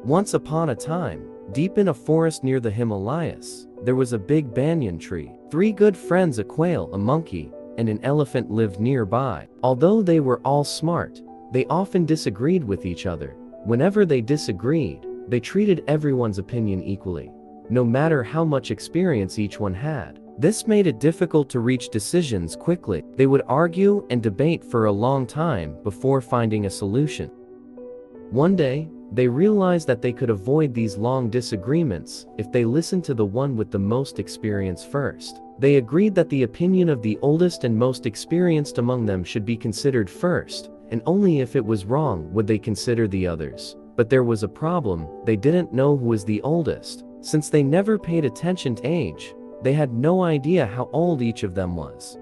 Once upon a time, deep in a forest near the Himalayas, there was a big banyan tree. Three good friends, a quail, a monkey, and an elephant, lived nearby. Although they were all smart, they often disagreed with each other. Whenever they disagreed, they treated everyone's opinion equally, no matter how much experience each one had. This made it difficult to reach decisions quickly. They would argue and debate for a long time before finding a solution. One day, they realized that they could avoid these long disagreements if they listened to the one with the most experience first. They agreed that the opinion of the oldest and most experienced among them should be considered first, and only if it was wrong would they consider the others. But there was a problem: they didn't know who was the oldest. Since they never paid attention to age, they had no idea how old each of them was.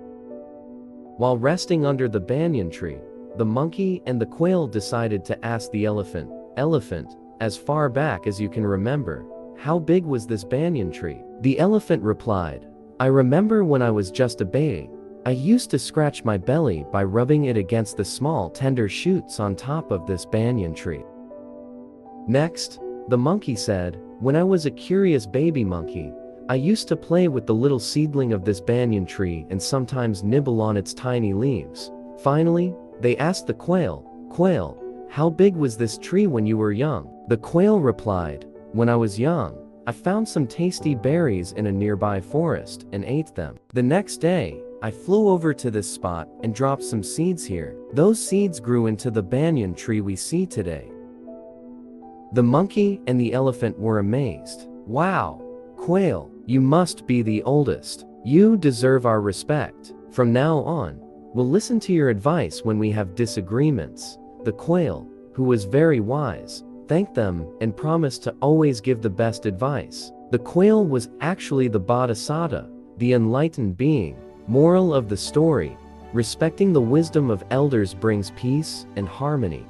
While resting under the banyan tree, the monkey and the quail decided to ask the elephant, "Elephant, as far back as you can remember, how big was this banyan tree?" The elephant replied, "I remember when I was just a baby, I used to scratch my belly by rubbing it against the small tender shoots on top of this banyan tree." Next, the monkey said, "When I was a curious baby monkey, I used to play with the little seedling of this banyan tree and sometimes nibble on its tiny leaves." Finally, they asked the quail, "Quail, how big was this tree when you were young?" The quail replied, "When I was young, I found some tasty berries in a nearby forest and ate them. The next day, I flew over to this spot and dropped some seeds here. Those seeds grew into the banyan tree we see today." The monkey and the elephant were amazed. "Wow, quail, you must be the oldest. You deserve our respect. From now on, we'll listen to your advice when we have disagreements." The quail, who was very wise, thanked them and promised to always give the best advice. The quail was actually the bodhisattva, the enlightened being. Moral of the story: respecting the wisdom of elders brings peace and harmony.